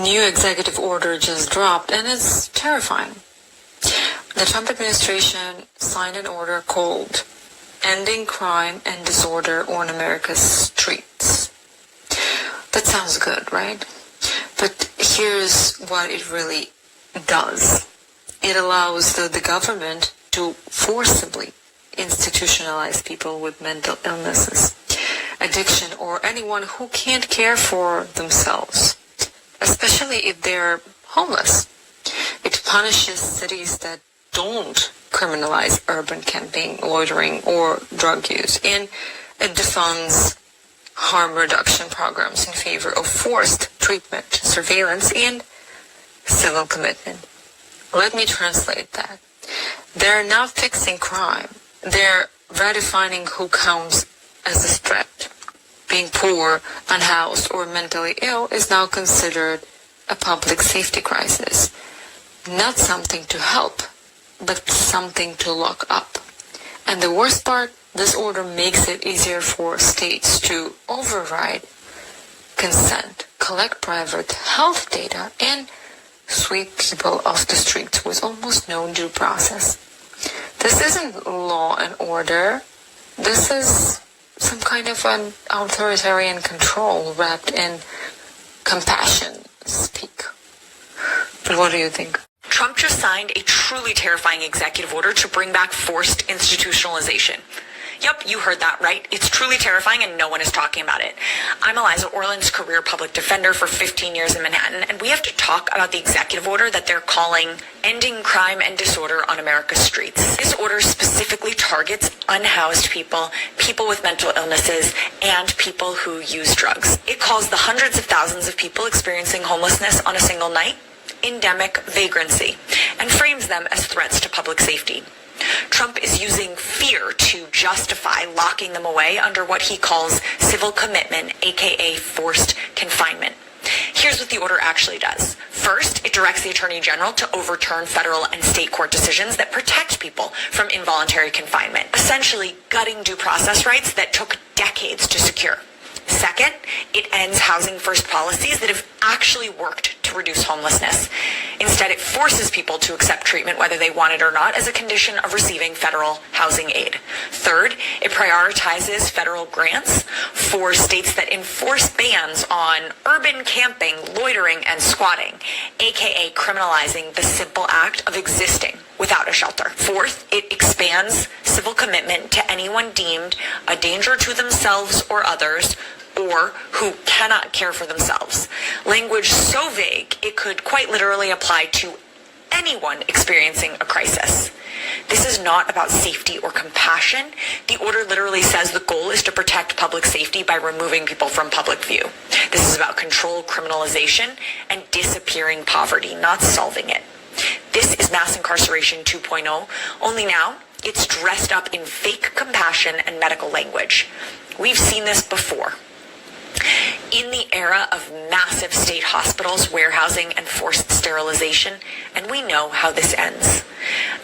new executive order just dropped, and it's terrifying. The Trump administration signed an order called Ending Crime and Disorder on America's Streets. That sounds good, right? But here's what it really does. It allows the government to forcibly institutionalize people with mental illnesses, addiction, or anyone who can't care for themselves, especially if they're homeless. It punishes cities that don't criminalize urban camping, loitering, or drug use, and it defunds harm reduction programs in favor of forced treatment, surveillance, and civil commitment. Let me translate that. They're not fixing crime. They're redefining who counts as a threat. Being poor, unhoused, or mentally ill is now considered a public safety crisis. Not something to help, but something to lock up. And the worst part, this order makes it easier for states to override consent, collect private health data, and sweep people off the streets with almost no due process. This isn't law and order. This is some kind of an authoritarian control wrapped in compassion speak. What do you think? Trump just signed a truly terrifying executive order to bring back forced institutionalization. Yep, you heard that right. It's truly terrifying and no one is talking about it. I'm Eliza Orland's career public defender for 15 years in Manhattan, and we have to talk about the executive order that they're calling Ending Crime and Disorder on America's Streets. This order specifically targets unhoused people, people with mental illnesses, and people who use drugs. It calls the hundreds of thousands of people experiencing homelessness on a single night endemic vagrancy and frames them as threats to public safety. Trump is using fear to justify locking them away under what he calls civil commitment, aka forced confinement. Here's what the order actually does. First, it directs the Attorney General to overturn federal and state court decisions that protect people from involuntary confinement, essentially gutting due process rights that took decades to secure. Second, it ends housing first policies that have actually worked to reduce homelessness. Instead, it forces people to accept treatment whether they want it or not as a condition of receiving federal housing aid. Third, it prioritizes federal grants for states that enforce bans on urban camping, loitering, and squatting, aka criminalizing the simple act of existing without a shelter. Fourth, it expands civil commitment to anyone deemed a danger to themselves or others, or who cannot care for themselves. Language so vague, it could quite literally apply to anyone experiencing a crisis. This is not about safety or compassion. The order literally says the goal is to protect public safety by removing people from public view. This is about controlled criminalization and disappearing poverty, not solving it. This is mass incarceration 2.0, only now it's dressed up in fake compassion and medical language. We've seen this before. In the era of massive state hospitals, warehousing, and forced sterilization, and we know how this ends.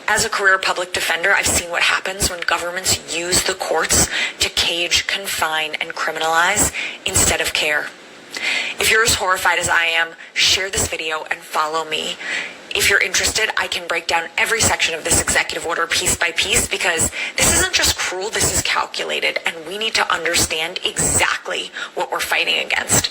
As a career public defender, I've seen what happens when governments use the courts to cage, confine, and criminalize instead of care. If you're as horrified as I am, share this video and follow me. If you're interested, I can break down every section of this executive order piece by piece, because this isn't just cruel, this is calculated, and we need to understand exactly what we're fighting against.